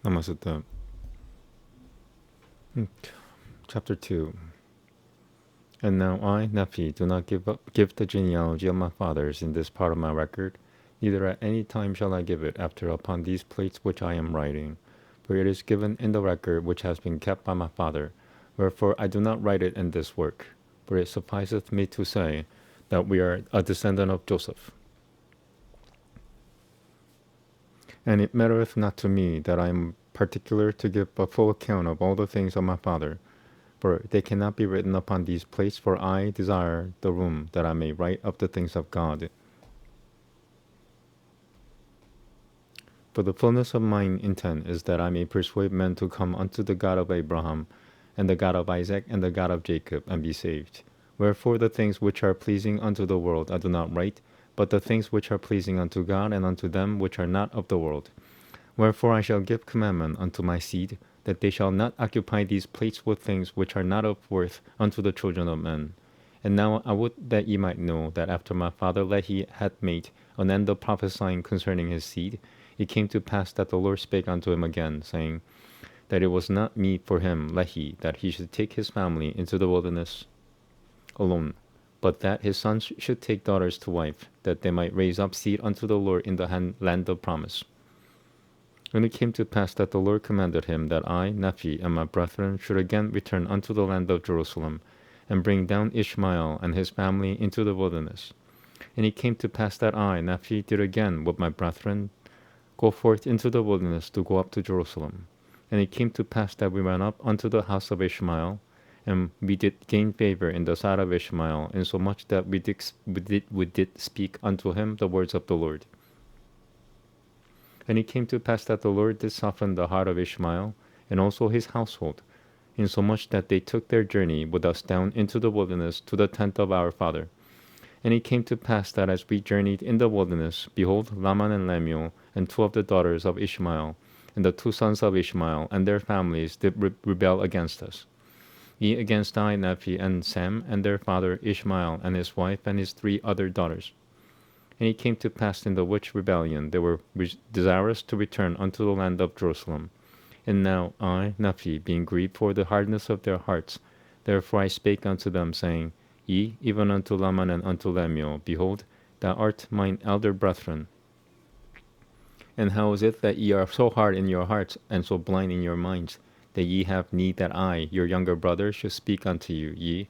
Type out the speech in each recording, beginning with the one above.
Namasutta. Chapter 2. And now I, Nephi, do not give the genealogy of my fathers in this part of my record, neither at any time shall I give it after upon these plates which I am writing. For it is given in the record which has been kept by my father. Wherefore I do not write it in this work. For it sufficeth me to say that we are a descendant of Joseph. And it mattereth not to me that I am particular to give a full account of all the things of my father. For they cannot be written upon these plates, for I desire the room that I may write of the things of God. For the fullness of mine intent is that I may persuade men to come unto the God of Abraham, and the God of Isaac, and the God of Jacob, and be saved. Wherefore the things which are pleasing unto the world I do not write, but the things which are pleasing unto God, and unto them which are not of the world. Wherefore I shall give commandment unto my seed, that they shall not occupy these plates with things which are not of worth unto the children of men. And now I would that ye might know that after my father Lehi had made an end of prophesying concerning his seed, it came to pass that the Lord spake unto him again, saying, that it was not meet for him, Lehi, that he should take his family into the wilderness alone, but that his sons should take daughters to wife, that they might raise up seed unto the Lord in the land of promise. And it came to pass that the Lord commanded him that I, Nephi, and my brethren should again return unto the land of Jerusalem, and bring down Ishmael and his family into the wilderness. And it came to pass that I, Nephi, did again with my brethren go forth into the wilderness to go up to Jerusalem. And it came to pass that we went up unto the house of Ishmael, and we did gain favor in the sight of Ishmael, insomuch that we did speak unto him the words of the Lord. And it came to pass that the Lord did soften the heart of Ishmael, and also his household, insomuch that they took their journey with us down into the wilderness to the tent of our father. And it came to pass that as we journeyed in the wilderness, behold, Laman and Lemuel, and two of the daughters of Ishmael, and the two sons of Ishmael, and their families did rebel against us. Ye against I, Nephi, and Sam, and their father Ishmael, and his wife, and his 3 other daughters. And it came to pass in the which rebellion they were desirous to return unto the land of Jerusalem. And now I, Nephi, being grieved for the hardness of their hearts, therefore I spake unto them, saying, Ye, even unto Laman and unto Lemuel, behold, thou art mine elder brethren. And how is it that ye are so hard in your hearts, and so blind in your minds, that ye have need that I, your younger brother, should speak unto you, ye,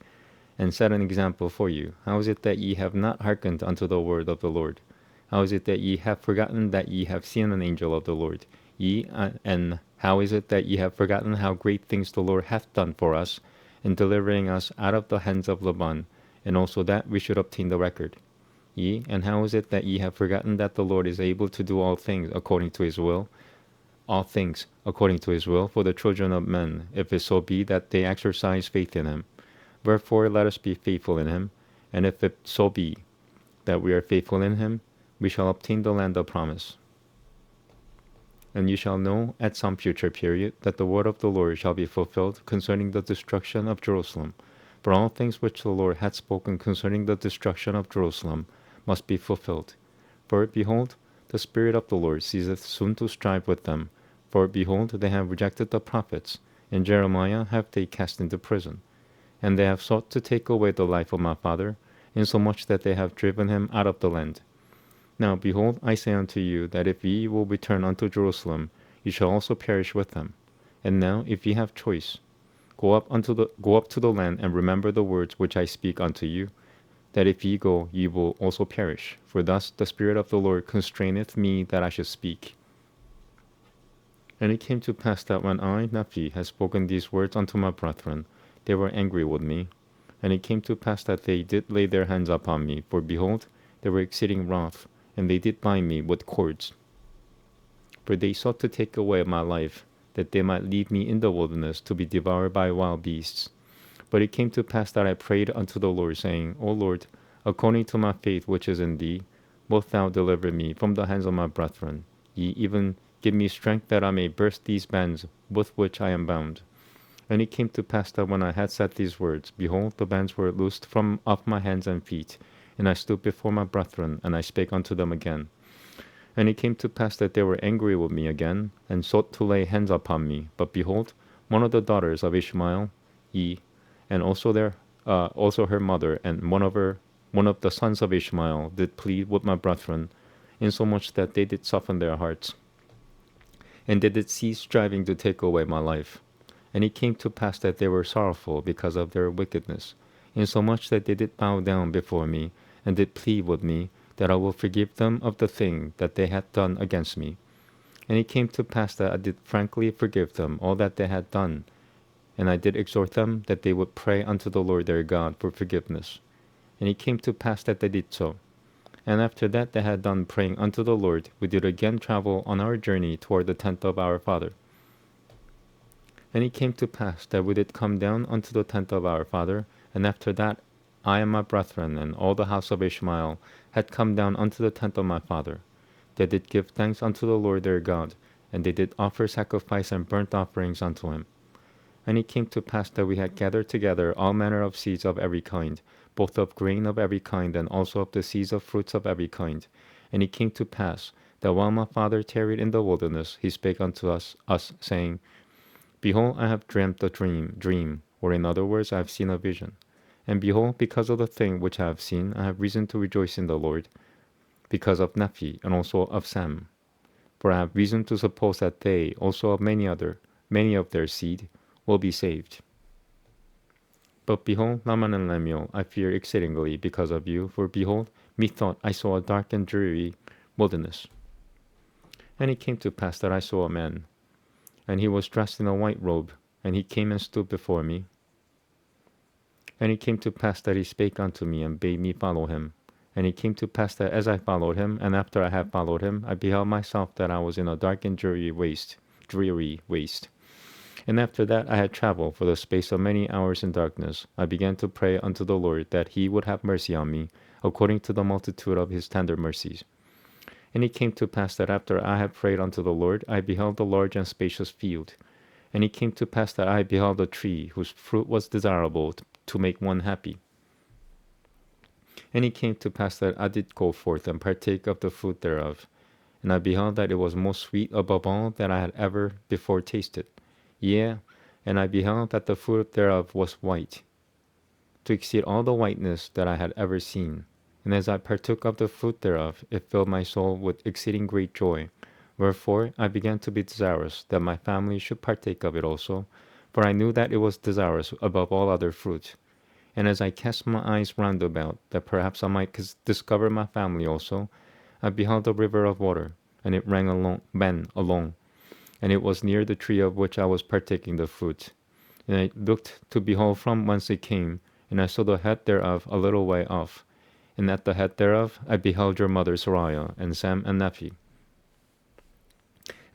and set an example for you? How is it that ye have not hearkened unto the word of the Lord? How is it that ye have forgotten that ye have seen an angel of the Lord? And how is it that ye have forgotten how great things the Lord hath done for us, in delivering us out of the hands of Laban, and also that we should obtain the record? Ye, and how is it that ye have forgotten that the Lord is able to do all things according to his will for the children of men, if it so be that they exercise faith in him? Wherefore let us be faithful in him, and if it so be that we are faithful in him, we shall obtain the land of promise. And you shall know at some future period that the word of the Lord shall be fulfilled concerning the destruction of Jerusalem. For all things which the Lord hath spoken concerning the destruction of Jerusalem must be fulfilled. For behold, the Spirit of the Lord ceaseth soon to strive with them. For behold, they have rejected the prophets, and Jeremiah have they cast into prison. And they have sought to take away the life of my father, insomuch that they have driven him out of the land. Now behold, I say unto you, that if ye will return unto Jerusalem, ye shall also perish with them. And now, if ye have choice, go up to the land, and remember the words which I speak unto you, that if ye go, ye will also perish. For thus the Spirit of the Lord constraineth me that I should speak. And it came to pass that when I, Nephi, had spoken these words unto my brethren, they were angry with me. And it came to pass that they did lay their hands upon me, for behold, they were exceeding wroth, and they did bind me with cords. For they sought to take away my life, that they might leave me in the wilderness to be devoured by wild beasts. But it came to pass that I prayed unto the Lord, saying, O Lord, according to my faith which is in thee, wilt thou deliver me from the hands of my brethren? Ye even give me strength that I may burst these bands with which I am bound. And it came to pass that when I had said these words, behold, the bands were loosed from off my hands and feet, and I stood before my brethren, and I spake unto them again. And it came to pass that they were angry with me again, and sought to lay hands upon me. But behold, one of the daughters of Ishmael, and also her mother, and one of the sons of Ishmael, did plead with my brethren, insomuch that they did soften their hearts, and they did cease striving to take away my life. And it came to pass that they were sorrowful because of their wickedness, insomuch that they did bow down before me, and did plead with me, that I will forgive them of the thing that they had done against me. And it came to pass that I did frankly forgive them all that they had done, and I did exhort them that they would pray unto the Lord their God for forgiveness. And it came to pass that they did so. And after that they had done praying unto the Lord, we did again travel on our journey toward the tent of our father. And it came to pass that we did come down unto the tent of our father, and after that I and my brethren and all the house of Ishmael had come down unto the tent of my father. They did give thanks unto the Lord their God, and they did offer sacrifice and burnt offerings unto him. And it came to pass that we had gathered together all manner of seeds of every kind, both of grain of every kind, and also of the seeds of fruits of every kind. And it came to pass that while my father tarried in the wilderness, he spake unto us, saying, Behold, I have dreamt a dream, or in other words, I have seen a vision. And behold, because of the thing which I have seen, I have reason to rejoice in the Lord, because of Nephi, and also of Sam. For I have reason to suppose that they, also of many of their seed, will be saved. But behold, Laman and Lemuel, I fear exceedingly because of you, for behold, methought I saw a dark and dreary wilderness. And it came to pass that I saw a man, and he was dressed in a white robe, and he came and stood before me. And it came to pass that he spake unto me, and bade me follow him. And it came to pass that as I followed him, and after I had followed him, I beheld myself that I was in a dark and dreary waste. And after that I had travelled for the space of many hours in darkness. I began to pray unto the Lord that he would have mercy on me, according to the multitude of his tender mercies. And it came to pass that after I had prayed unto the Lord, I beheld a large and spacious field. And it came to pass that I beheld a tree whose fruit was desirable to make one happy. And it came to pass that I did go forth and partake of the fruit thereof. And I beheld that it was most sweet above all that I had ever before tasted. Yea, and I beheld that the fruit thereof was white, to exceed all the whiteness that I had ever seen. And as I partook of the fruit thereof, it filled my soul with exceeding great joy. Wherefore I began to be desirous that my family should partake of it also, for I knew that it was desirous above all other fruit. And as I cast my eyes round about, that perhaps I might discover my family also, I beheld a river of water, and it ran along, and it was near the tree of which I was partaking the fruit. And I looked to behold from whence it came, and I saw the head thereof a little way off. And at the head thereof I beheld your mother Sariah, and Sam and Nephi.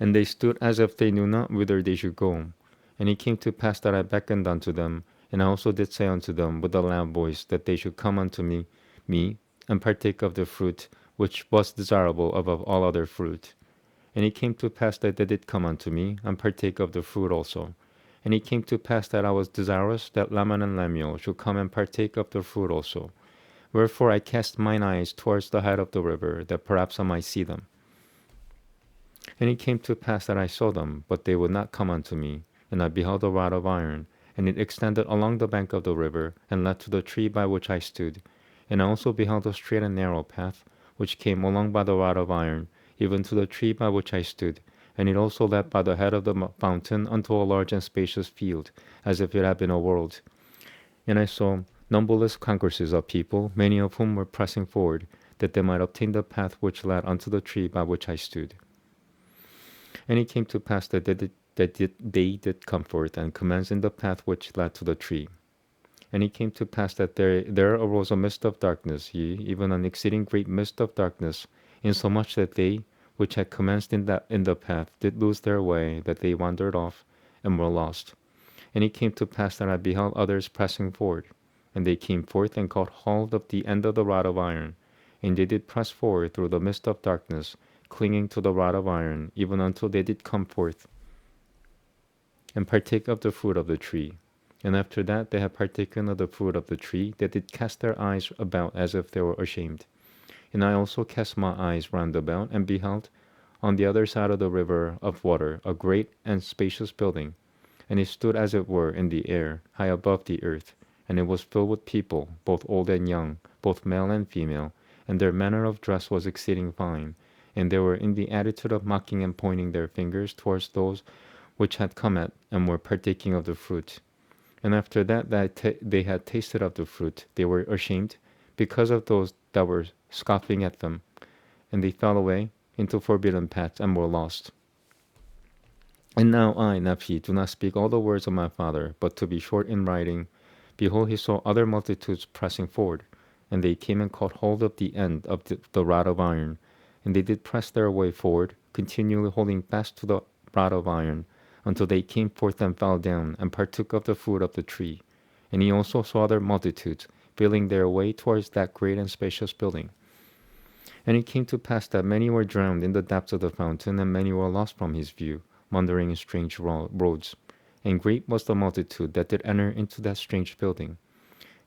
And they stood as if they knew not whither they should go. And it came to pass that I beckoned unto them, and I also did say unto them with a loud voice that they should come unto me, and partake of the fruit which was desirable above all other fruit. And it came to pass that they did come unto me, and partake of the fruit also. And it came to pass that I was desirous that Laman and Lemuel should come and partake of the fruit also. Wherefore I cast mine eyes towards the head of the river, that perhaps I might see them. And it came to pass that I saw them, but they would not come unto me. And I beheld a rod of iron, and it extended along the bank of the river, and led to the tree by which I stood. And I also beheld a straight and narrow path, which came along by the rod of iron, even to the tree by which I stood. And it also led by the head of the fountain unto a large and spacious field, as if it had been a world. And I saw numberless concourses of people, many of whom were pressing forward, that they might obtain the path which led unto the tree by which I stood. And it came to pass that they did come forth and commence in the path which led to the tree. And it came to pass that there arose a mist of darkness, yea, even an exceeding great mist of darkness, insomuch that they which had commenced in the path did lose their way, that they wandered off and were lost. And it came to pass that I beheld others pressing forward, and they came forth and caught hold of the end of the rod of iron, and they did press forward through the mist of darkness, clinging to the rod of iron, even until they did come forth and partake of the fruit of the tree. And after that they had partaken of the fruit of the tree, they did cast their eyes about as if they were ashamed. And I also cast my eyes round about, and beheld, on the other side of the river of water, a great and spacious building. And it stood as it were in the air, high above the earth. And it was filled with people, both old and young, both male and female. And their manner of dress was exceeding fine. And they were in the attitude of mocking and pointing their fingers towards those which had come at and were partaking of the fruit. And after that they had tasted of the fruit, they were ashamed because of those that were scoffing at them. And they fell away into forbidden paths and were lost. And now I, Nephi, do not speak all the words of my father, but to be short in writing. Behold, he saw other multitudes pressing forward, and they came and caught hold of the end of the rod of iron, and they did press their way forward, continually holding fast to the rod of iron, until they came forth and fell down, and partook of the fruit of the tree. And he also saw other multitudes, feeling their way towards that great and spacious building. And it came to pass that many were drowned in the depths of the fountain, and many were lost from his view, wandering in strange roads. And great was the multitude that did enter into that strange building.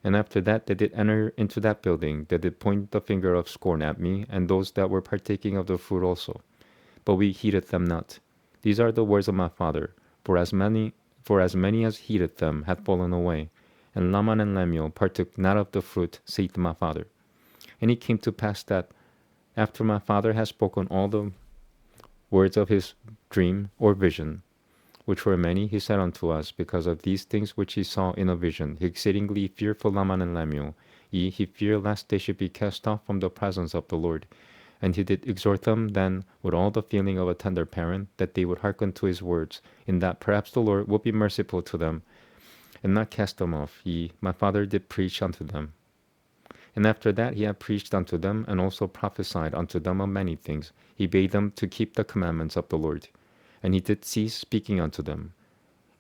And after that they did enter into that building, they did point the finger of scorn at me, and those that were partaking of the fruit also. But we heeded them not. These are the words of my father, for as many as heeded them had fallen away. And Laman and Lemuel partook not of the fruit, saith my father. And it came to pass that after my father had spoken all the words of his dream or vision, which were many, he said unto us, because of these things which he saw in a vision, he exceedingly feared for Laman and Lemuel. He feared lest they should be cast off from the presence of the Lord. And he did exhort them then with all the feeling of a tender parent, that they would hearken to his words, in that perhaps the Lord would be merciful to them, and not cast them off. My father, did preach unto them. And after that he had preached unto them, and also prophesied unto them of many things. He bade them to keep the commandments of the Lord. And he did cease speaking unto them.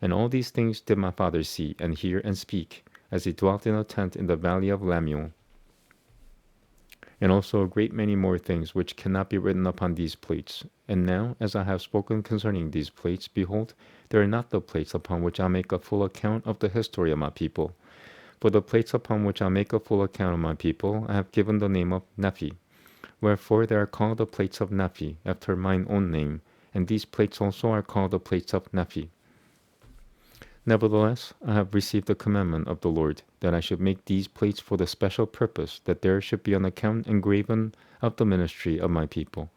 And all these things did my father see, and hear, and speak, as he dwelt in a tent in the valley of Lemuel. And also a great many more things, which cannot be written upon these plates. And now, as I have spoken concerning these plates, behold, they are not the plates upon which I make a full account of the history of my people. For the plates upon which I make a full account of my people, I have given the name of Nephi. Wherefore they are called the plates of Nephi, after mine own name, and these plates also are called the plates of Nephi. Nevertheless, I have received the commandment of the Lord, that I should make these plates for the special purpose, that there should be an account engraven of the ministry of my people.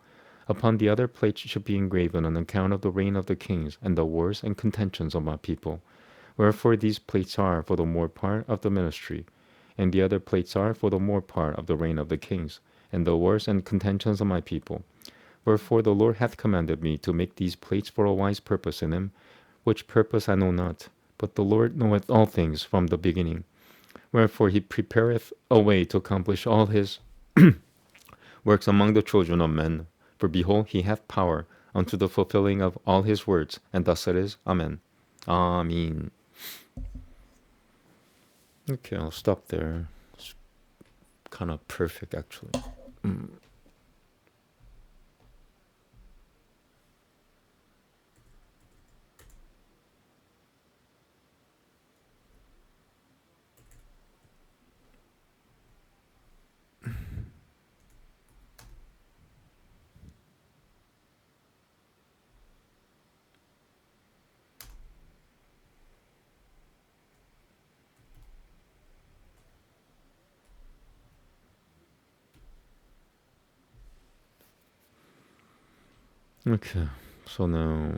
Upon the other plates should be engraven an account of the reign of the kings, and the wars and contentions of my people. Wherefore these plates are for the more part of the ministry, and the other plates are for the more part of the reign of the kings, and the wars and contentions of my people. Wherefore the Lord hath commanded me to make these plates for a wise purpose in him, which purpose I know not, but the Lord knoweth all things from the beginning. Wherefore he prepareth a way to accomplish all his works among the children of men. For behold, he hath power unto the fulfilling of all his words, and thus it is. Amen. Amen. Okay, I'll stop there. It's kind of perfect, actually. Okay, so now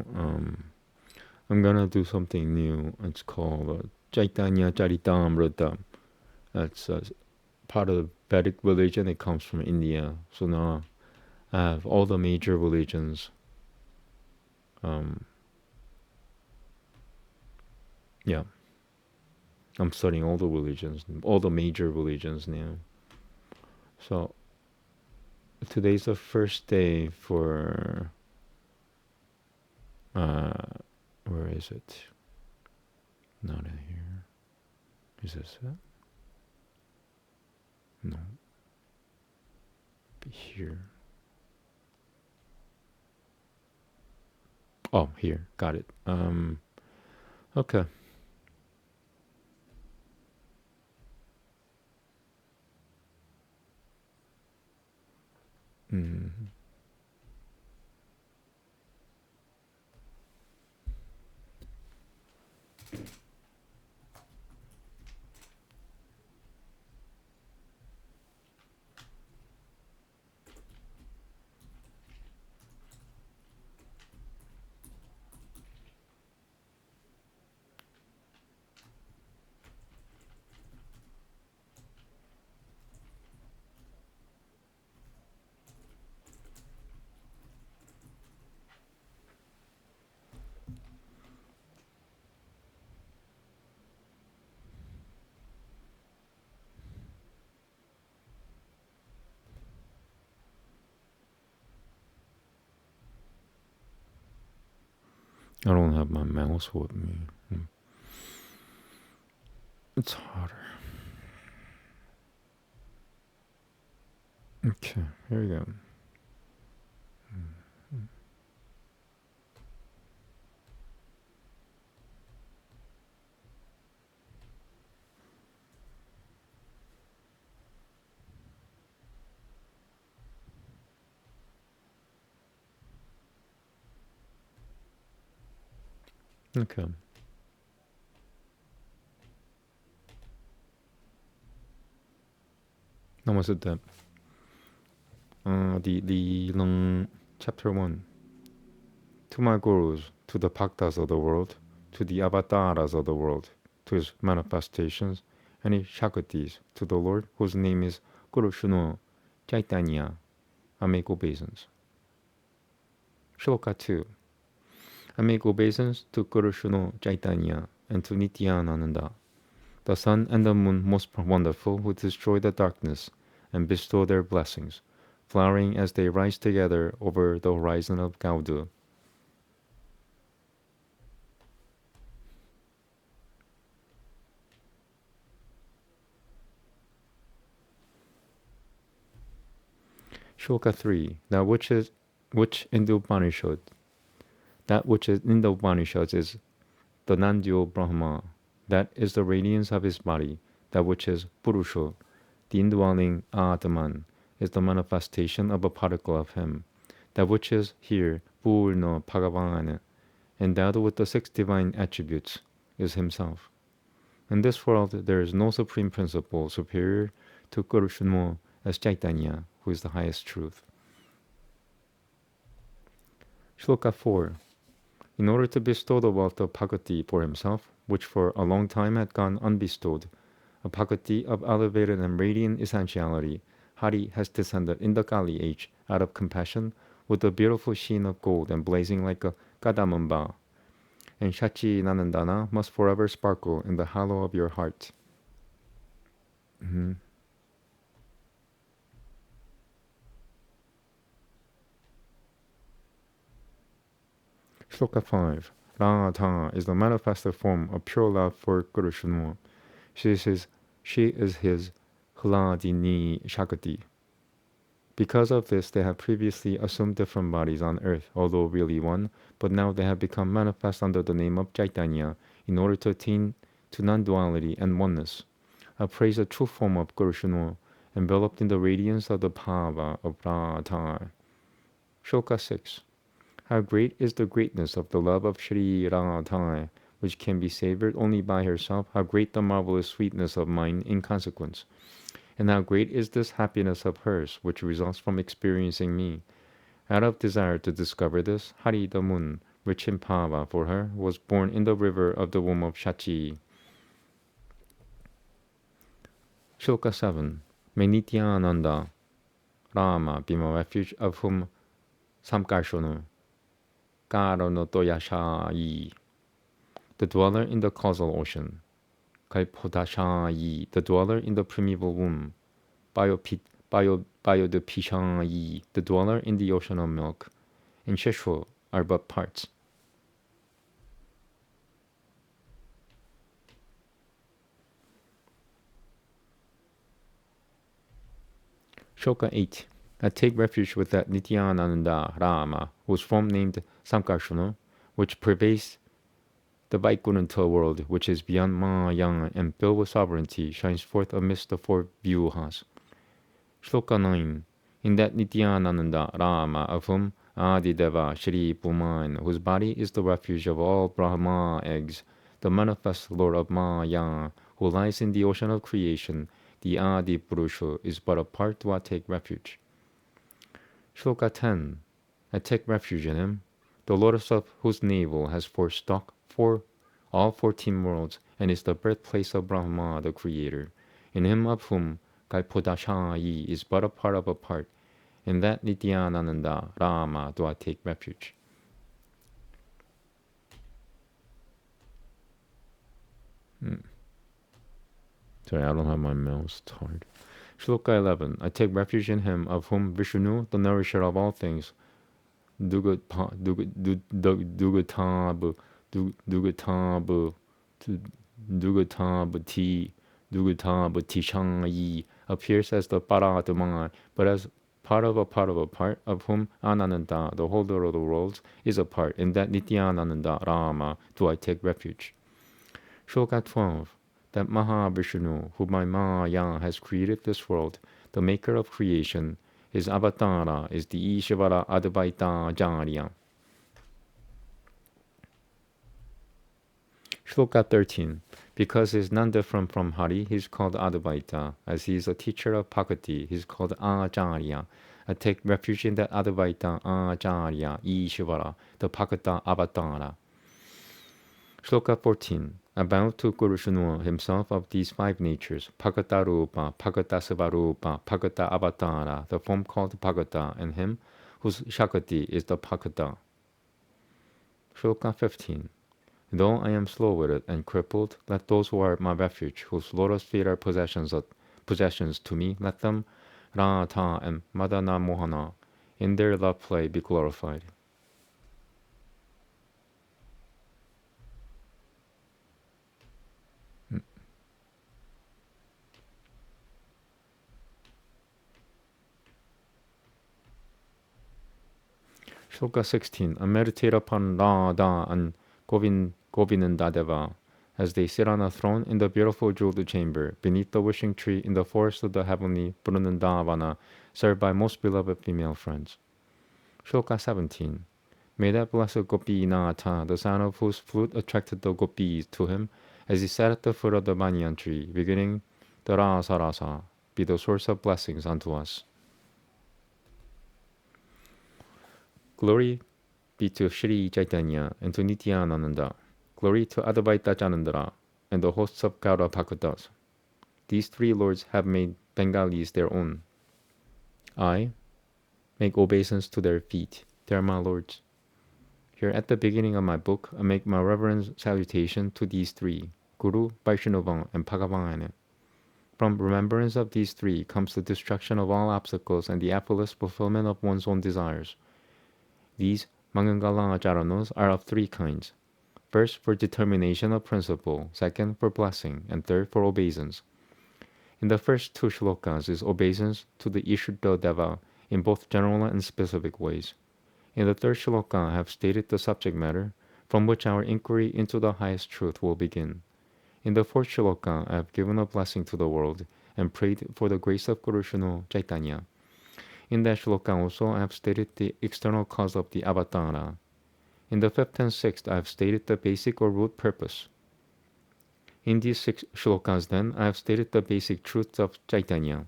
I'm gonna do something new. It's called Chaitanya Charitamrita. That's part of the Vedic religion. It comes from India. So now I have all the major religions. Yeah, I'm studying all the religions, all the major religions now. So today's the first day for where is it? Not in here. Is this it? No. Be here. Oh, here. Got it. Okay. Mm. I don't have my mouse with me. It's harder. Okay, here we go. Okay. Namaste Deb. The long chapter 1. To my gurus, to the bhaktas of the world, to the avatars of the world, to his manifestations, and his shaktis, to the Lord, whose name is Guru Shuno Chaitanya, I make obeisance. Shloka 2. I make obeisance to Guru Shuno Chaitanya and to Nityananda, the sun and the moon most wonderful, who destroy the darkness and bestow their blessings, flowering as they rise together over the horizon of Gaudu. Shloka 3. Which in the Upanishad, that which is in the Upanishads is the non-dual Brahma, that is the radiance of his body, that which is Purusha, the indwelling Atman, is the manifestation of a particle of him, that which is here Purna Bhagavan, endowed with the 6 divine attributes, is himself. In this world there is no supreme principle superior to Guru Shuno as Chaitanya, who is the highest truth. Shloka 4. In order to bestow the wealth of bhakti for himself, which for a long time had gone unbestowed, a bhakti of elevated and radiant essentiality, Hari has descended in the Kali age out of compassion with a beautiful sheen of gold and blazing like a Kadamamba. And Shachi Nanandana must forever sparkle in the hollow of your heart. Mm-hmm. Shloka 5. Radha is the manifested form of pure love for Guru Shuno. She is his Hladini Shakti. Because of this, they have previously assumed different bodies on earth, although really one, but now they have become manifest under the name of Chaitanya in order to attain to non-duality and oneness. I praise the true form of Guru Shuno, enveloped in the radiance of the Bhava of Radha. Shloka 6. How great is the greatness of the love of Sri Radha, which can be savored only by herself, how great the marvelous sweetness of mine in consequence. And how great is this happiness of hers, which results from experiencing me. Out of desire to discover this, Hari the moon, rich in Bhava for her, was born in the river of the womb of Shachi. Shloka 7. May Nityananda, Rama, be my refuge, of whom Samkarshonu, Karonotoyashayi, the dweller in the causal ocean, Kalpodashayi, the dweller in the primeval womb, Biodepishayi, the dweller in the ocean of milk, and Sheshwa are but parts. Shloka 8. I take refuge with that Nityananda Rama, whose form named Samkarshana, which pervades the Vaikunta world, which is beyond Maya and filled with sovereignty, shines forth amidst the 4 vyuhas. Shloka 9. In that Nityananda Rama, of whom Adideva Shri Puman, whose body is the refuge of all Brahma eggs, the manifest Lord of Maya, who lies in the ocean of creation, the Adi Purusha is but a part to take refuge. Shloka 10. I take refuge in him, the lotus of whose navel has four stalks for all 14 worlds, and is the birthplace of Brahma, the creator. In him of whom Kalpodashayi is but a part of a part. In that Nityananda Rama do I take refuge. Sorry, I don't have my mouse hard. Shloka 11. I take refuge in him of whom Vishnu, the nourisher of all things, Dugatabu, Dugatabati Shanyi appears as the Paradama, but as part of a part of a part, of whom Ananda, the holder of the worlds, is a part. In that Nityananda Rama do I take refuge. Shloka 12. That Mahavishnu, who by Maya has created this world, the maker of creation, his avatara is the Ishvara Advaita Jarya. Shloka 13. Because he is none different from Hari, he is called Advaita. As he is a teacher of Bhakti, he is called Acharya. I take refuge in that Advaita Acharya, Ishvara, the Bhakta Avatara. Shloka 14. About to Guru Shunu himself of these five natures, Bhagata Rupa, Bhagata Sivarupa, Bhagata Avatara, the form called Bhagata, and him whose Shakti is the Bhagata. Shloka 15. Though I am slow-witted and crippled, let those who are my refuge, whose lotus feet are possessions to me, let them, Radha and Madana Mohana, in their love play be glorified. Shloka 16. I meditate upon Radha and Govinandadeva as they sit on a throne in the beautiful jeweled chamber, beneath the wishing tree in the forest of the heavenly Brunandavana, served by most beloved female friends. Shloka 17. May that blessed Gopinatha, the sound of whose flute attracted the gopis to him, as he sat at the foot of the banyan tree, beginning the Rasa, be the source of blessings unto us. Glory be to Sri Chaitanya and to Nityananda. Glory to Advaita Janandara and the hosts of Gaura Bhaktas. These three lords have made Bengalis their own. I make obeisance to their feet. They are my lords. Here at the beginning of my book, I make my reverent salutation to these three, Guru, Vaishnava, and Bhagavana. From remembrance of these three comes the destruction of all obstacles and the effortless fulfillment of one's own desires. These Mangala Charanos are of three kinds. First, for determination of principle, second, for blessing, and third, for obeisance. In the first two shlokas is obeisance to the Ishuddha Deva in both general and specific ways. In the third shloka I have stated the subject matter, from which our inquiry into the highest truth will begin. In the fourth shloka I have given a blessing to the world, and prayed for the grace of Guru Shunu Chaitanya. In that shloka also I have stated the external cause of the avatara. In the fifth and sixth I have stated the basic or root purpose. In these 6 shlokas then I have stated the basic truths of Chaitanya.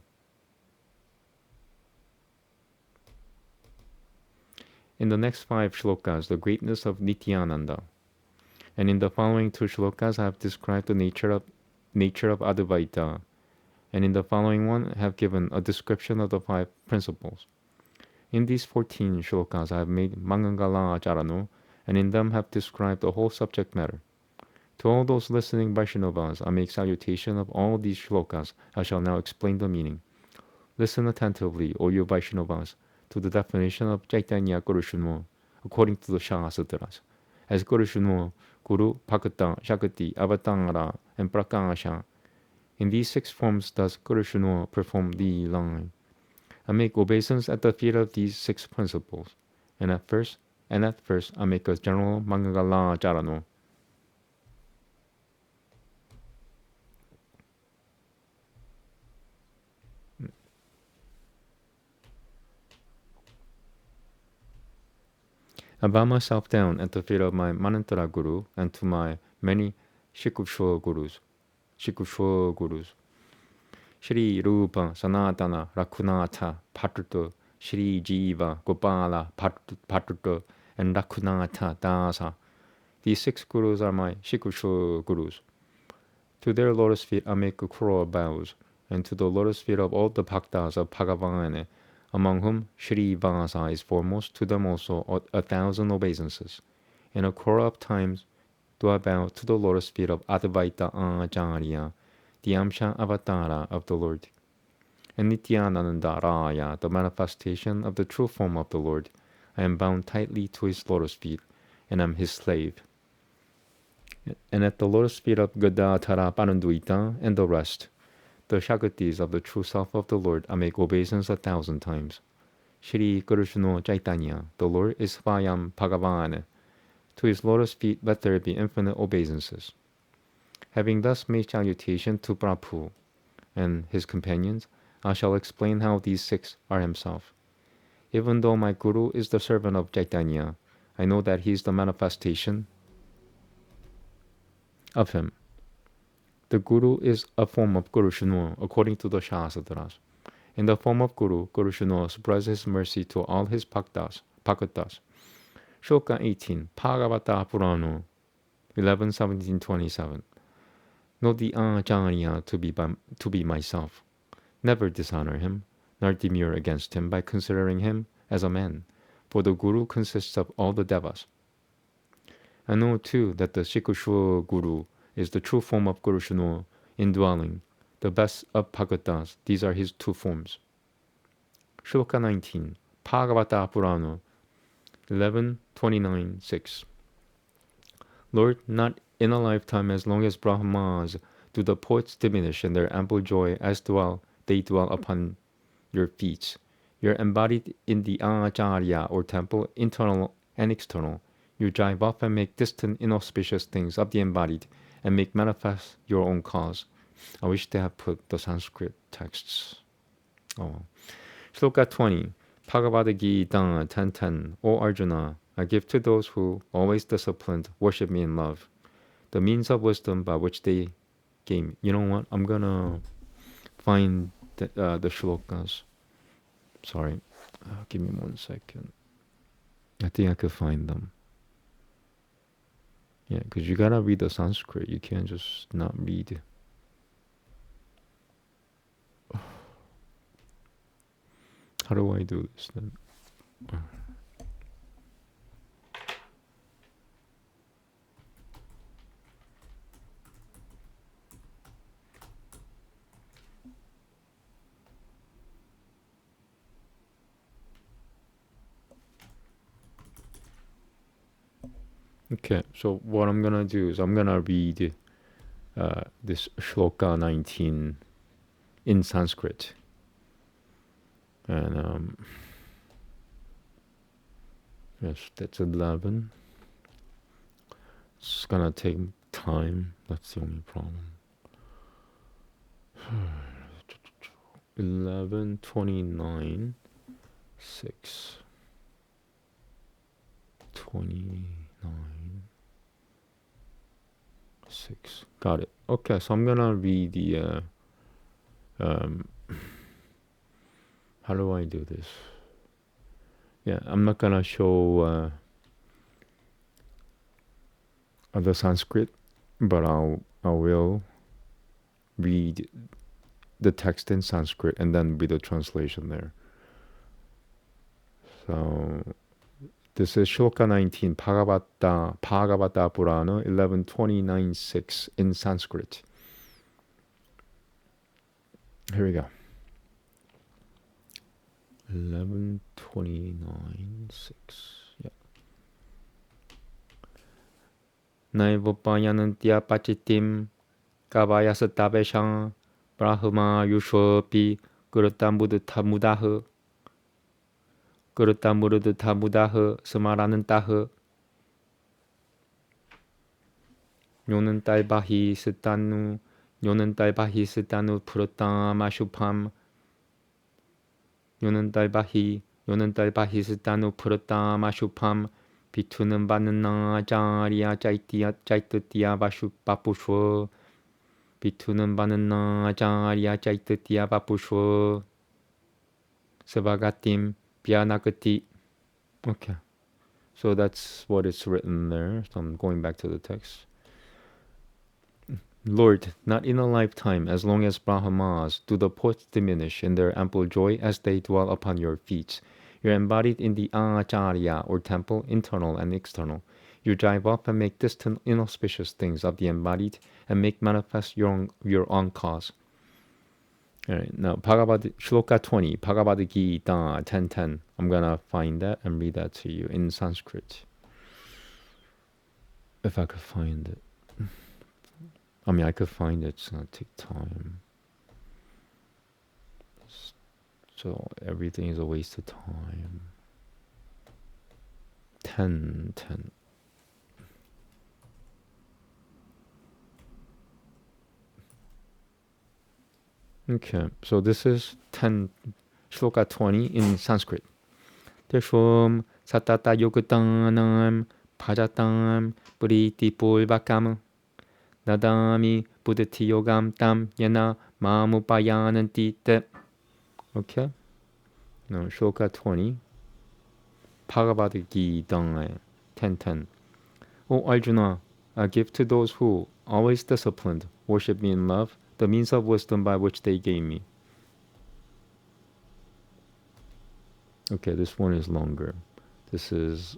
In the next 5 shlokas the greatness of Nityananda. And in the following 2 shlokas I have described the nature of Advaita. And in the following one I have given a description of the 5 principles. In these 14 shlokas I have made Mangala Charano, and in them have described the whole subject matter. To all those listening Vaishnavas, I make salutation of all these shlokas. I shall now explain the meaning. Listen attentively, O you Vaishnavas, to the definition of Chaitanya Guru Shunu, according to the Shastras. As Guru Shunu, Guru, Bhakta, Shakti, Avatara, and Prakasha. In these 6 forms does Guru Shunu perform the line. I make obeisance at the feet of these 6 principles, and at first I make a general Mangala Charano. I bow myself down at the feet of my Manantara Guru and to my many Shikushwa Gurus. Shri Rupa, Sanatana, Raghunatha, Bhattata, Shri Jiva, Gopala, Bhattata, and Raghunatha Dasa. These 6 gurus are my Shikushwa Gurus. To their lotus feet I make a crore bows, and to the lotus feet of all the bhaktas of Bhagavana, among whom Shri Vasa is foremost, to them also 1,000 obeisances. And a crore of times do I bow to the lotus feet of Advaita Acharya, the Amsha Avatara of the Lord. And Nityananda Raya, the manifestation of the true form of the Lord, I am bound tightly to his lotus feet, and am his slave. And at the lotus feet of Gadadhara Paranduita and the rest, the Shaktis of the true self of the Lord, I make obeisance 1,000 times. Shri Krishna Chaitanya, the Lord is Svayam Bhagavan. To his lotus feet let there be infinite obeisances. Having thus made salutation to Prabhu and his companions, I shall explain how these 6 are himself. Even though my Guru is the servant of Chaitanya, I know that he is the manifestation of him. The Guru is a form of Guru Shunur according to the Shastras. In the form of Guru, Guru Shunur spreads his mercy to all his bhaktas. Shloka 18, Bhagavata Purana, 11:17-27. Know the Acharya to be myself. Never dishonor him, nor demur against him by considering him as a man, for the Guru consists of all the devas. I know too that the Shikushwa Guru is the true form of Guru Shunur, indwelling the best of Bhagavatas. These are his 2 forms. Shloka 19, Bhagavata Purana, 11:29-6. Lord, not in a lifetime as long as Brahmas do the poets diminish in their ample joy as they dwell upon your feet. You're embodied in the Acharya or temple, internal and external. You drive off and make distant inauspicious things of the embodied and make manifest your own cause. I wish they had put the Sanskrit texts. Oh. Shloka 20. Bhagavad Gita 10:10. O Arjuna, I give to those who, always disciplined, worship me in love, the means of wisdom by which they gain. You know what? I'm gonna find the shlokas. Sorry. Give me 1 second. I think I could find them. Yeah, because you gotta read the Sanskrit. You can't just not read. How do I do this then? Okay, so what I'm gonna do is I'm gonna read this shloka 19 in Sanskrit. And yes, that's 11. It's gonna take time. That's the only problem. 11:29, 6, 29, 6. Got it. Okay, so I'm gonna read the how do I do this? Yeah, I'm not gonna show the Sanskrit, but I will read the text in Sanskrit and then read the translation there. So this is Shloka 19, Bhagavata Purana 11:29-6 in Sanskrit. Here we go. 11:29-6. Yeah. Naivopayanam tya pachitim kavayasa tabeshang brahma yushopi gurutamudaha samaranantaha nyonan talbahi sitanu puratamashupam Yonantalbahi sitanu puratamashupam 비투는 받는 나자리야 짜이뜨띠야 바쁘쇼 비투는 받는 나자리야 짜이뜨띠야 바쁘쇼 스바가팀 비아나크티. Okay, so that's what is written there. So I'm going back to the text. Lord, not in a lifetime, as long as Brahmas, do the poets diminish in their ample joy as they dwell upon your feet. You're embodied in the Acharya, or temple, internal and external. You drive up and make distant inauspicious things of the embodied and make manifest your own cause. All right, now Shloka 20, Bhagavad Gita 10:10. I'm gonna find that and read that to you in Sanskrit, if I could find it. I mean, I could find it. It's gonna take time. So everything is a waste of time. 10:10. Okay, so this is 10, Shloka 20 in Sanskrit. Teshum satata yogatanam bhajatam priti pulvakam nadami buddhati yogam tam yana mamupayananti te. Okay, now Shloka 20, Bhagavad Gita 10:10. O Arjuna, I give to those who, always disciplined, worship me in love, the means of wisdom by which they gain me. Okay, this one is longer. This is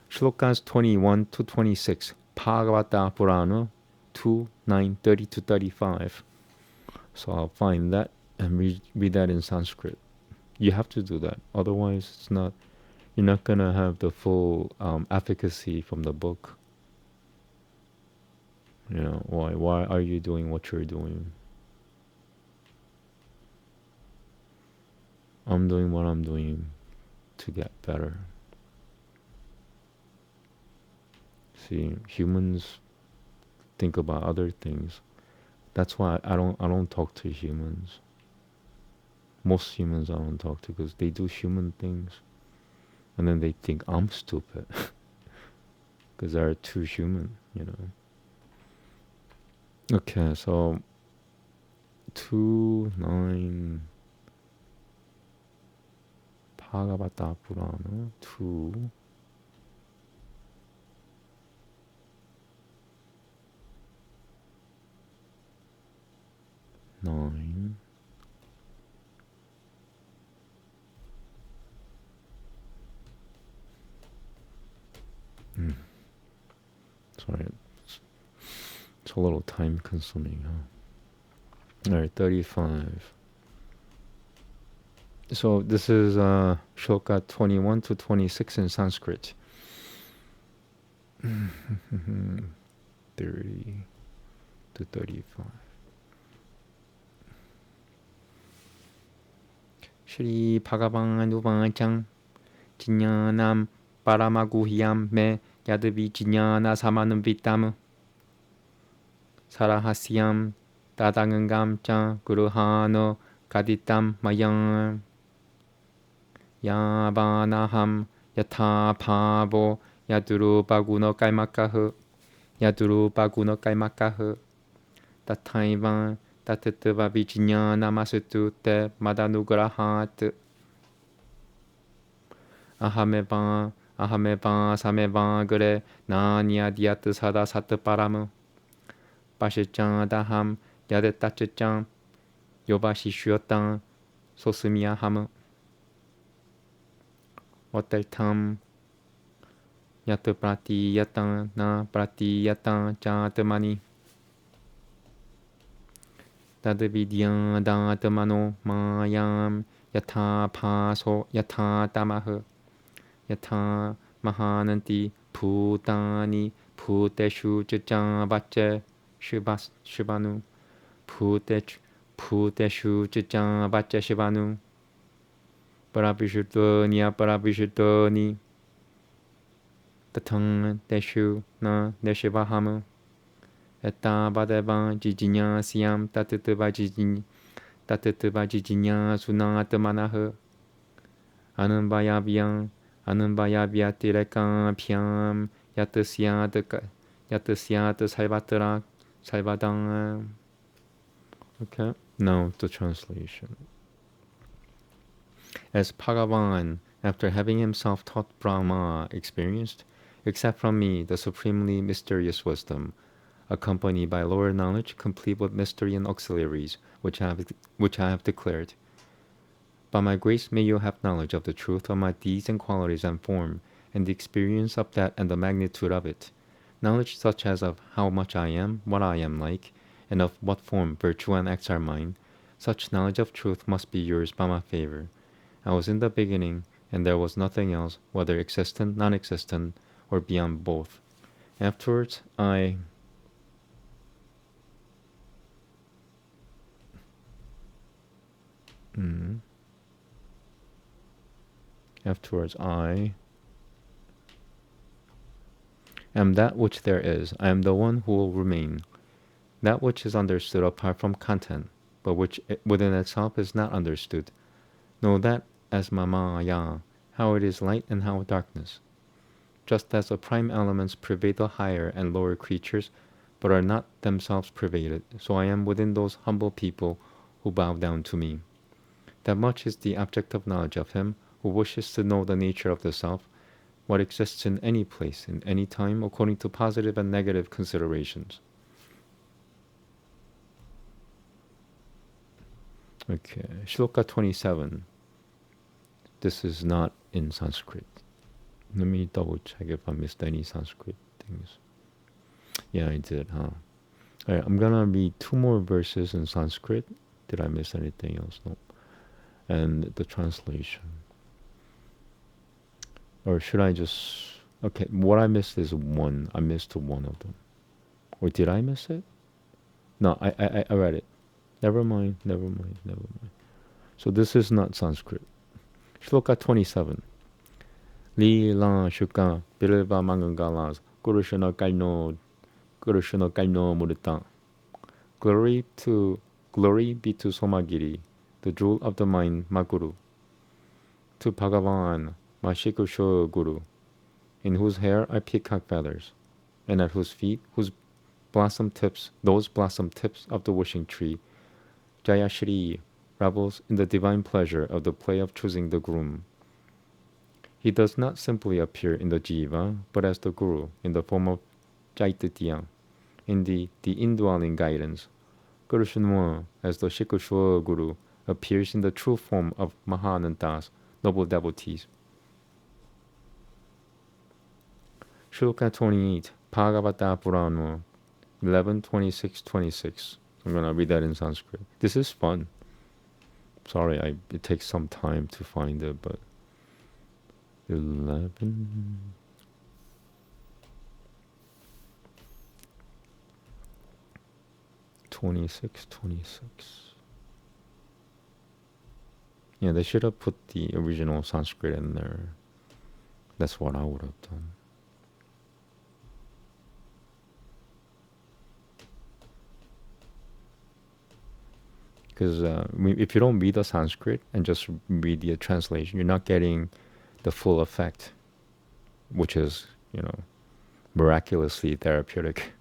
Shlokas 21 to 26, Bhagavata Purana 2, 9, 30 to 35. So I'll find that and read that in Sanskrit. You have to do that. Otherwise, you're not going to have the full efficacy from the book. You know, why are you doing what you're doing? I'm doing what I'm doing to get better. See, humans think about other things. That's why I don't talk to humans. Most humans I don't talk to because they do human things. And then they think I'm stupid. Because they're too human, you know. Okay, so 2:9 Bhagavata Purana 2 9 Sorry, it's a little time consuming, huh? Alright, 35. So this is Shloka 21 to 26 in Sanskrit. 30 to 35. Shri Bhagavan Jinyanam Paramaguhyam Me Yadavi Jinyana Samanam Vitam Sarahasyam Tadangam Cha Guruhano Kaditam Mayam Yavanaham Yatha Pavo Yaduru Baguno Kaimakahu Tataivan Tatava Vijinyana Masutu Te Madanugrahat Ahameva Sameva Gre Nanya Diat Sada Sat Paramu Bashichan Daham Yadetachichan Yobashi Shuotan Sosumia Ham Watertam Yatu Prati Yatan Na Prati Yatan Chatamani Tadavidyan Datamano Mayam Yatha Paso Yatha Tamaha Yatha Mahananti Putani Puteshu Chijan Bache Shibanu Puteshu Chijan Bache Shibanu Parabhishutoni Tatang Deshu Na Deshivahamu Eta Badevan Jijinya Siam Tatutva Jijinya Sunatamanaha Anambayavyang 아는 바야 비아띠레까 피암 야뜨시아드 살바당. Okay, now the translation. As Bhagavan, after having himself taught Brahma, experienced, except from me, the supremely mysterious wisdom, accompanied by lower knowledge, complete with mystery and auxiliaries, which I have declared. By my grace may you have knowledge of the truth of my deeds and qualities and form, and the experience of that and the magnitude of it. Knowledge such as of how much I am, what I am like, and of what form virtue and acts are mine. Such knowledge of truth must be yours by my favor. I was in the beginning, and there was nothing else, whether existent, non-existent, or beyond both. Afterwards, I am that which there is. I am the one who will remain. That which is understood apart from content, but which within itself is not understood. Know that as Maya, how it is light and how darkness. Just as the prime elements pervade the higher and lower creatures, but are not themselves pervaded, so I am within those humble people who bow down to me. That much is the object of knowledge of him who wishes to know the nature of the self, what exists in any place, in any time, according to positive and negative considerations. Okay, Shloka 27. This is not in Sanskrit. Let me double check if I missed any Sanskrit things. Yeah, I did, huh? All right, I'm gonna read 2 more verses in Sanskrit. Did I miss anything else? No. And the translation. Or should I just... Okay, what I missed is one. I missed one of them. Or did I miss it? No, I read it. Never mind. So this is not Sanskrit. Shloka 27. Lila shuka bilva mangangalas kurushana kalno murita. Glory be to Somagiri, the jewel of the mind, Maguru. To Bhagavan, my Shikusho Guru, in whose hair are peacock feathers, and at whose feet, those blossom tips of the wishing tree, Jayashri revels in the divine pleasure of the play of choosing the groom. He does not simply appear in the jiva, but as the Guru, in the form of Chaitanya, in the indwelling guidance. Guru as the Shikushwa Guru, appears in the true form of Mahanandas, noble devotees. Shloka 28, Bhagavata Purana, 11:26-26. I'm going to read that in Sanskrit. This is fun. Sorry, it takes some time to find it, but 11... 26. Yeah, they should have put the original Sanskrit in there. That's what I would have done. Because if you don't read the Sanskrit and just read the translation, you're not getting the full effect, which is, miraculously therapeutic.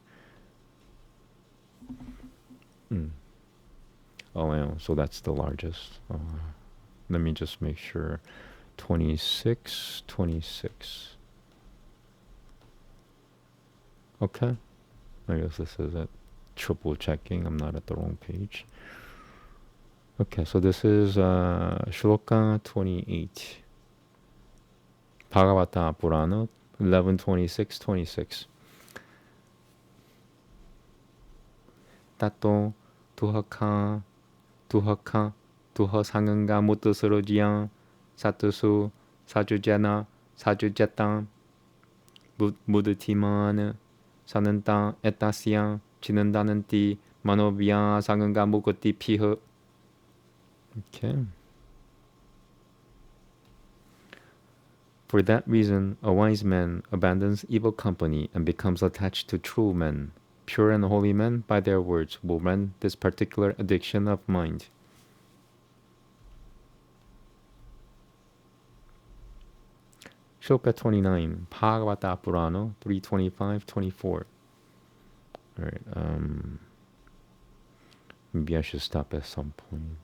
Oh, yeah, so that's the largest. Let me just make sure. 26. Okay. I guess this is it. Triple checking. I'm not at the wrong page. Okay, so this is Shloka 28. Bhagavata Purana 11:26-26. Tato duhaka duha sanganga mutusorojiya satusu sajujana sajujata mudutimana sananta etasya chinandananti manovya sanganga mukoti piha. Okay. For that reason, a wise man abandons evil company and becomes attached to true men. Pure and holy men, by their words, will rend this particular addiction of mind. Shloka 29, Bhagavata Purana 325-24. Alright, maybe I should stop at some point.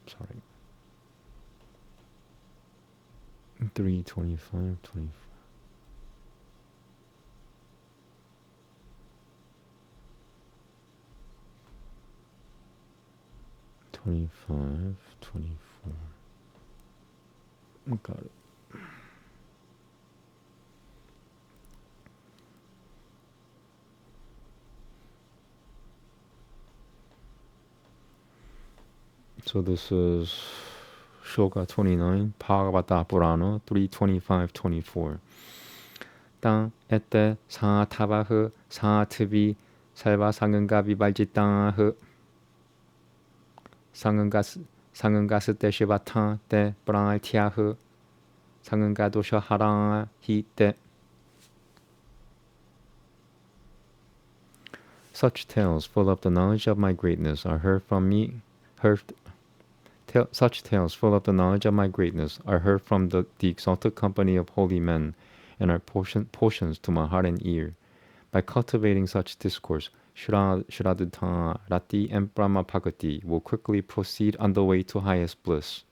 Sorry. 325, 24. 25, 24. Got it. So this is Shloka 29, Bhagavata Purana 325-24. 땅 에때 사타바흐 사트비 살바 상은가 비발지땅흐 상은가스 때 시바타 때 브라이티아흐 상은가 도셔 하라 히때. Such tales full of the knowledge of my greatness are heard from me. Such tales full of the knowledge of my greatness are heard from the exalted company of holy men, and are portions to my heart and ear. By cultivating such discourse, Shraddha, Rati, and Brahma Bhagati will quickly proceed on the way to highest bliss.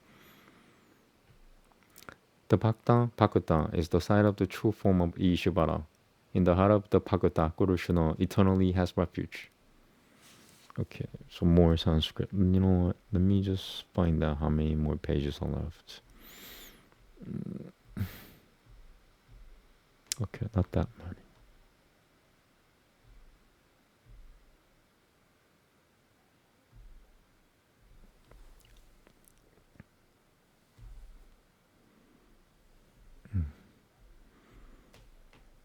The Bhakta is the side of the true form of Ishvara. In the heart of the Bhagata, Guru Shuna eternally has refuge. Okay, so more Sanskrit. You know what? Let me just find out how many more pages are left. Okay, not that many.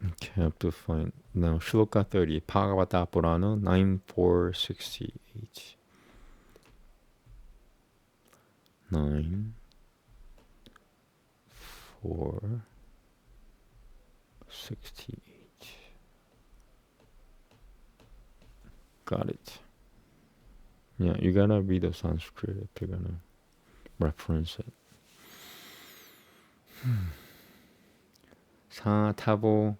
Okay, I have to find now. Shloka 30, Bhagavata Purana 9468. 9468. Got it. Yeah, you gotta read the Sanskrit if you're gonna reference it. Satavo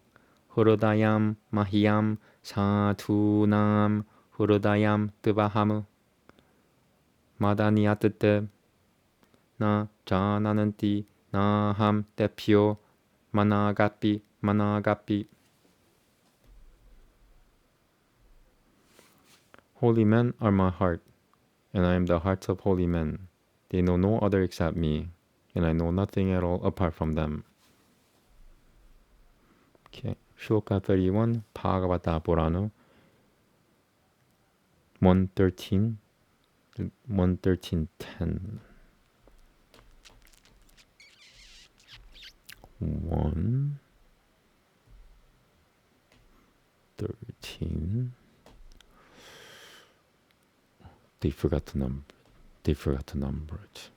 Hurudayam Mahiyam Satunam Hurudayam Devaham Madaniatete Na Janananti Naham Tepyo Managapi. Holy men are my heart, and I am the hearts of holy men. They know no other except me, and I know nothing at all apart from them. Okay, Shloka 31, Bhagavata Purana 113, 113.10. 113. They forgot to number it.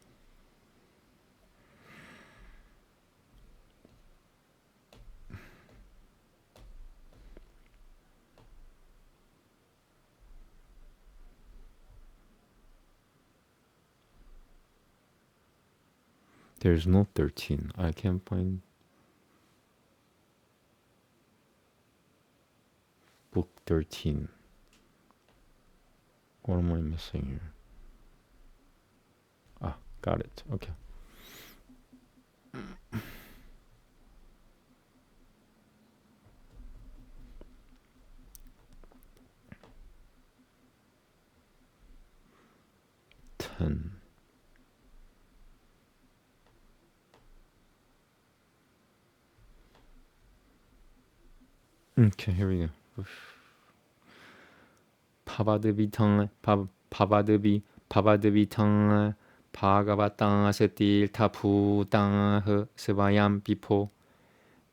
There's no 13. I can't find book 13. What am I missing here? Ah, got it. Okay. Okay, here we go. Pavadvitang Bhagavata Setil Taputang Sevayam Pipo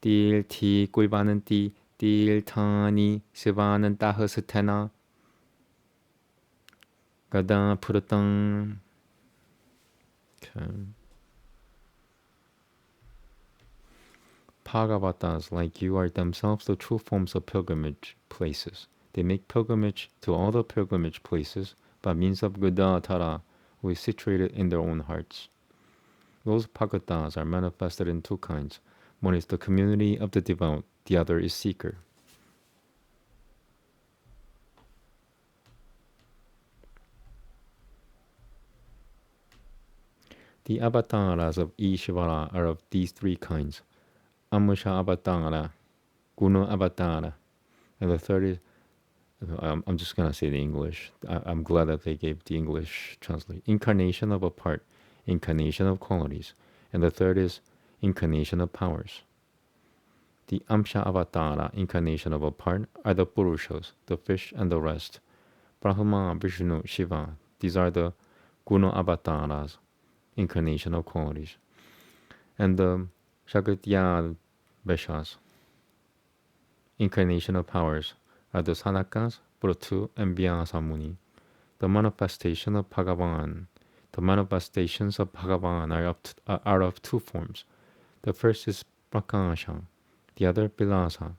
Til Ti Kulvananti Til Tani Sevanantah Setena Gada Purutang. Okay. Bhagavatas, like you, are themselves the true forms of pilgrimage places. They make pilgrimage to all the pilgrimage places by means of Gada Tara, who is situated in their own hearts. Those Bhagatas are manifested in two kinds. One is the community of the devout, the other is seeker. The avatars of Ishvara are of these three kinds. Amusha avatara, Guna avatara, and the third is, I'm just going to say the English. I'm glad that they gave the English translation. Incarnation of a part, incarnation of qualities. And the third is incarnation of powers. The Amsha avatara, incarnation of a part, are the Purushas, the fish and the rest. Brahma, Vishnu, Shiva, these are the Guna avatars, incarnation of qualities. And the Shagatya Veshas, incarnation of powers, are the Sanakas, Prutu, and Vyasamuni. The manifestation of Bhagavan. The manifestations of Bhagavan are of two forms. The first is Prakasha, the other Vilasa,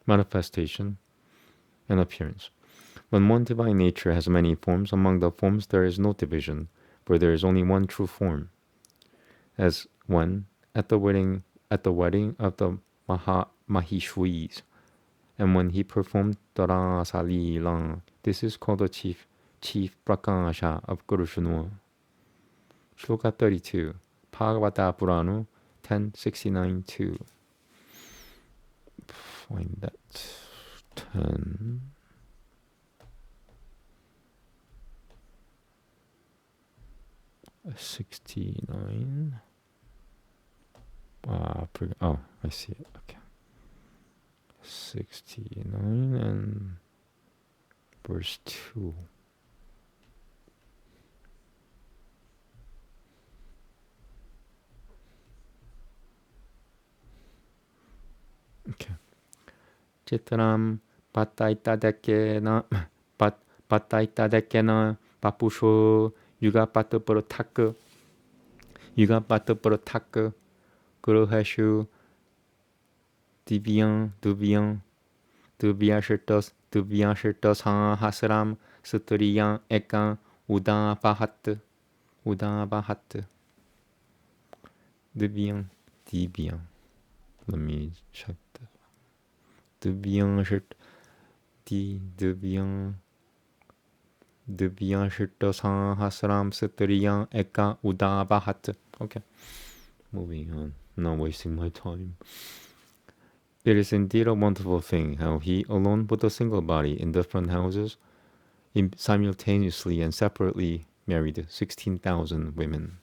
manifestation and appearance. When one divine nature has many forms, among the forms there is no division, for there is only one true form. As when at the wedding of the Mahishwis, and when he performed the Rasa Leela, this is called the chief Prakasha of Guru Shanua. Shloka 32, Bhagavata Purana 1069-2. Find that 10. $69. Oh, I see it. Okay. 69 and verse 2. Okay. Chitram pataitadekena papusho yuga patapuratak Guruhashu Divyan Shirtos Hasram Sutriyan Ekan Udabahat Divyan. Let me check that. Divyan Shirtos Hasram Sutriyan Ekan Udabahat. Okay. Moving on, not wasting my time. It is indeed a wonderful thing how he alone put a single body in different houses, simultaneously and separately married 16,000 women.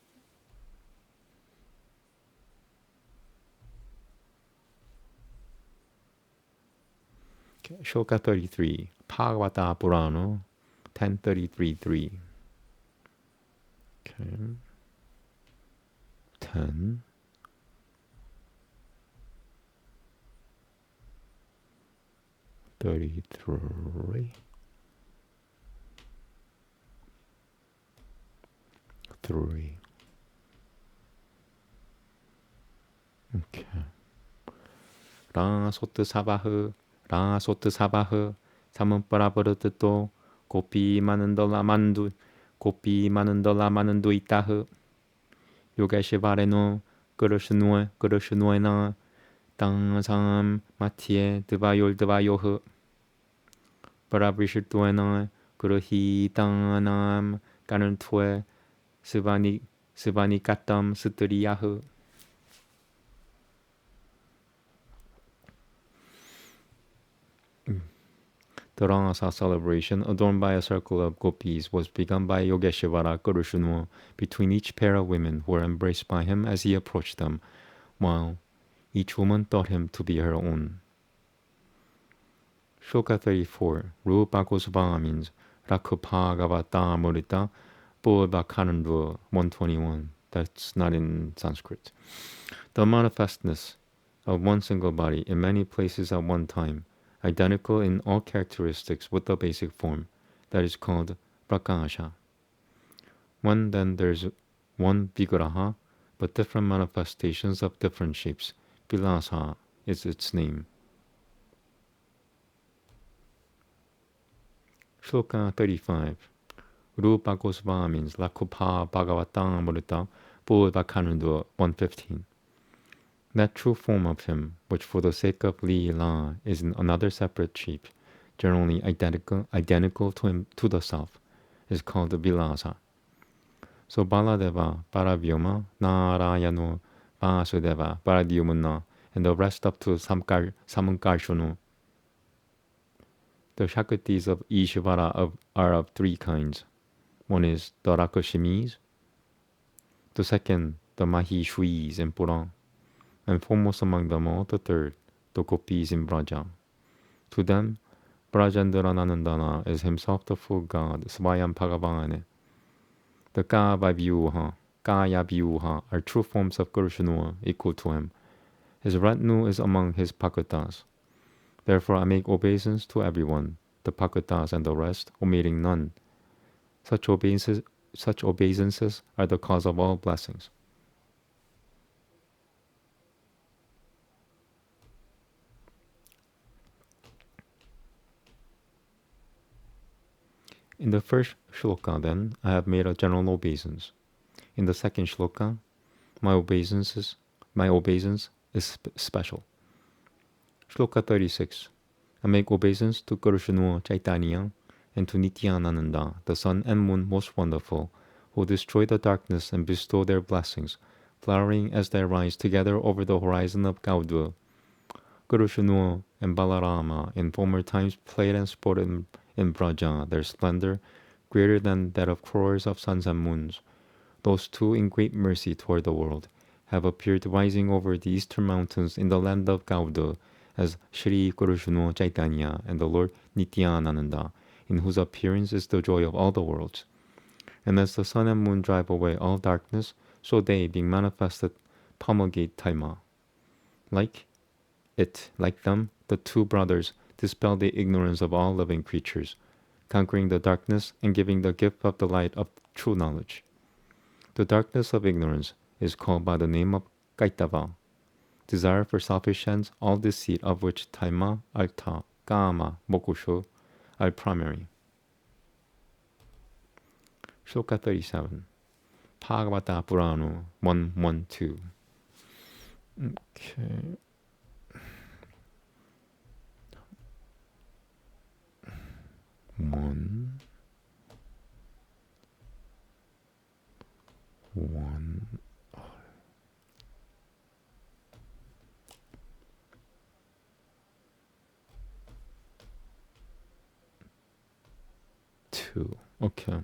Okay, Shloka 33, Bhagavata Purana 1033-3. Okay. 10. $33. Okay. 라소트 사바흐 사문빠라버르트또 고피 많은 dollar 만두 이따흐 요게시바레노 그르시누에나 땅상 마티에 드바요흐 브라비시뚜에나 그르히 땅남 까는투에 스바니 까땀 스트리야흐. The Rasa celebration, adorned by a circle of gopis, was begun by Yogeshvara Gurushanua between each pair of women who were embraced by him as he approached them, while each woman thought him to be her own. Shloka 34, Rupa Gosvara means Rakupagavata Murita Purvakanandu 121. That's not in Sanskrit. The manifestness of one single body in many places at one time, identical in all characteristics with the basic form, that is called Prakasha. When then there's one Vigraha, but different manifestations of different shapes. Vilasa is its name. Shloka 35. Rupa Gosvara means Lakupa Bhagavata Murita Bodhakananda 115. That true form of him, which for the sake of Leela is in another separate shape, generally identical to him to the self, is called Vilasa. So Baladeva, Paravyoma, Narayano, Vasudeva, Paradyumna, and the rest up to Samankarshanu. The Shaktis of Ishvara are of three kinds. One is the Rakashimis, the second, the Mahishwis in Purana, and foremost among them all, the third, the Gopis in Braja. To them, Brajandaranandana is himself the full God, Svayam Bhagavane. The Kaya Vyuha are true forms of Krishna equal to him. His retinue is among his Bhagatas. Therefore I make obeisance to everyone, the Bhagatas and the rest, omitting none. Such obeisances are the cause of all blessings. In the first shloka, then, I have made a general obeisance. In the second shloka, my obeisance is special. Shloka 36. I make obeisance to Krishna Chaitanya and to Nityananda, the sun and moon most wonderful, who destroy the darkness and bestow their blessings, flowering as they rise together over the horizon of Gauda. Krishna and Balarama in former times played and sported in Braja, their splendor greater than that of crores of suns and moons. Those two, in great mercy toward the world, have appeared rising over the eastern mountains in the land of Gauda as Shri Krishna Chaitanya and the Lord Nityananda, in whose appearance is the joy of all the worlds. And as the sun and moon drive away all darkness, so they, being manifested, promulgate Dharma. Like them, the two brothers dispel the ignorance of all living creatures, conquering the darkness and giving the gift of the light of true knowledge. The darkness of ignorance is called by the name of Kaitava. Desire for selfish ends, all deceit of which Taima, Artha, Kama, Mokusho are primary. Shloka 37. Bhagavata Purana 112. Okay. One. 2. Okay.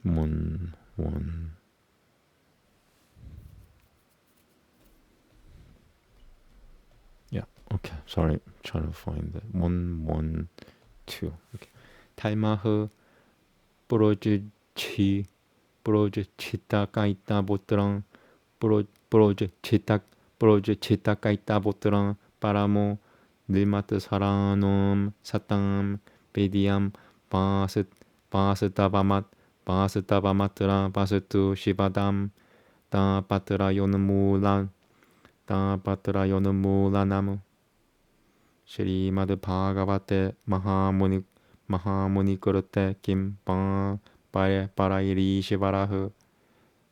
One. Yeah. Okay. Sorry. Trying to find it. 112. Okay. 타이마흐 프로즈치타 까이타 보트랑 프로즈치타 까이타 보트랑 파라모 늘마트 사라놈 사탕 베디암 바스타바마트라 바스투 시바담 따바트라 요는 무라나무 Shrimad भागवते महामुनि कृते किम पारायरीश्वरः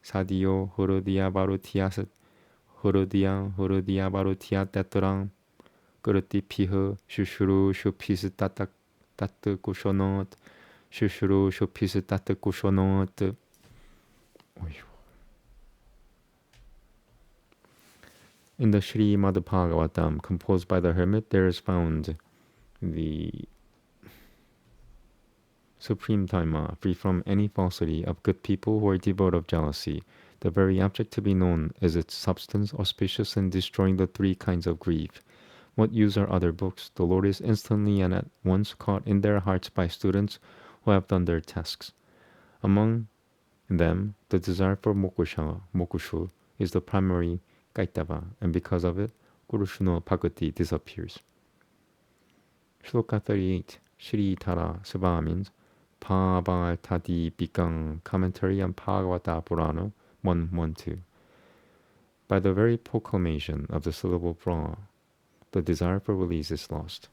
사디오 후르디아 바루티아 때트랑 그르티피흐 슈슈루 슈피스 따트 쿠쇼노트. In the Srimad Bhagavatam, composed by the hermit, there is found the supreme Dharma, free from any falsity, of good people who are devoid of jealousy. The very object to be known is its substance, auspicious in destroying the three kinds of grief. What use are other books? The Lord is instantly and at once caught in their hearts by students who have done their tasks. Among them, the desire for mokushu is the primary Kaitava, and because of it, Kurushno Bhagati disappears. Shloka 38. Shri Tara Subha means Bhavartadi Bikang, commentary on Bhagavata Purana 112. By the very proclamation of the syllable Bra, the desire for release is lost.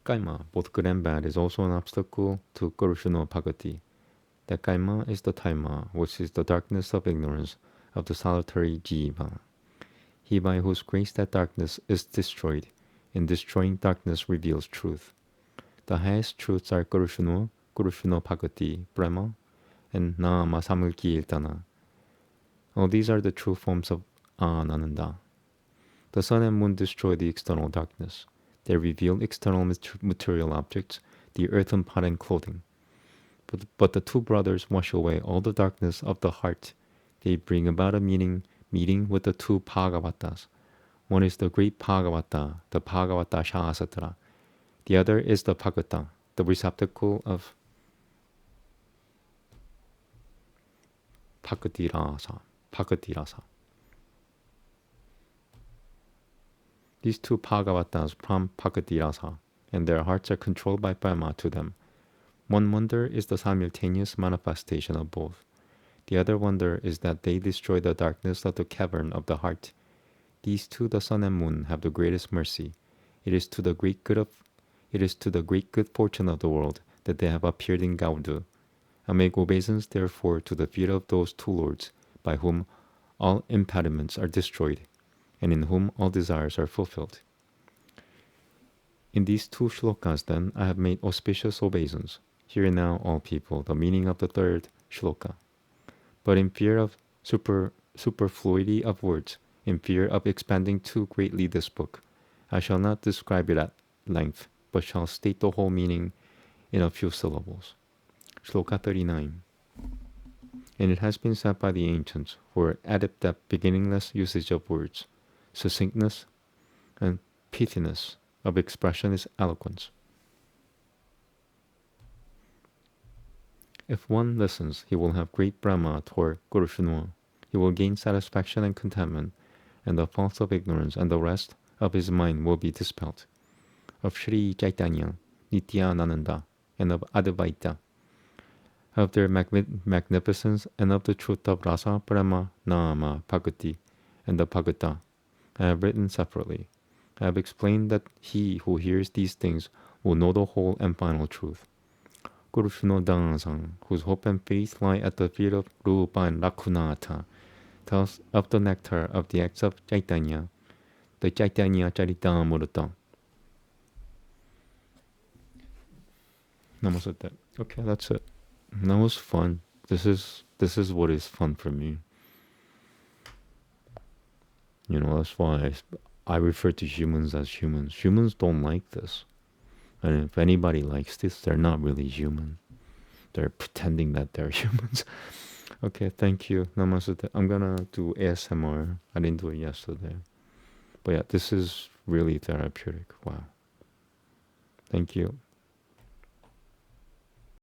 Kaima, both good and bad, is also an obstacle to Kurushino Bhagati. That Kaima is the Taima, which is the darkness of ignorance of the solitary Jiva. He by whose grace that darkness is destroyed, in destroying darkness reveals truth. The highest truths are Kurushino Bhagati, Brahma, and Nama Samulki All these are the true forms of Ananda. The sun and moon destroy the external darkness. They reveal external material objects, the earthen pot and clothing. But the two brothers wash away all the darkness of the heart. They bring about a meeting with the two Bhagavatas. One is the great Bhagavata, the Bhagavata Shasatra. The other is the Bhagata, the receptacle of Bhakti-rasa. These two Bhagavatas prompt Bhakti-rasa, and their hearts are controlled by Brahma to them. One wonder is the simultaneous manifestation of both. The other wonder is that they destroy the darkness of the cavern of the heart. These two, the sun and moon, have the greatest mercy. It is to the great good fortune of the world that they have appeared in Gaudu. I make obeisance therefore to the feet of those two lords, by whom all impediments are destroyed, and in whom all desires are fulfilled. In these two shlokas, then, I have made auspicious obeisance. Hear now, all people, the meaning of the third shloka. But in fear of superfluity of words, in fear of expanding too greatly this book, I shall not describe it at length, but shall state the whole meaning in a few syllables. Shloka 39. And it has been said by the ancients, who are adept at beginningless usage of words, succinctness and pithiness of expression is eloquence. If one listens, he will have great Brahma toward Kurushunua. He will gain satisfaction and contentment, and the faults of ignorance and the rest of his mind will be dispelled. Of Sri Chaitanya, Nityananda, and of Advaita, of their magnificence and of the truth of Rasa, Brahma, Nama, Bhagati, and the Bhagata, I have written separately. I have explained that he who hears these things will know the whole and final truth. Kurushino Dansang, whose hope and faith lie at the feet of Rupa and Raghunatha, tells of the nectar of the acts of Chaitanya, the Chaitanya Charitamrita. Namaste. Okay, that's it. That was fun. This is what is fun for me. That's why I refer to humans as humans. Humans don't like this. And if anybody likes this, they're not really human. They're pretending that they're humans. Okay, thank you. Namaste. I'm gonna do ASMR. I didn't do it yesterday. But yeah, this is really therapeutic. Wow. Thank you.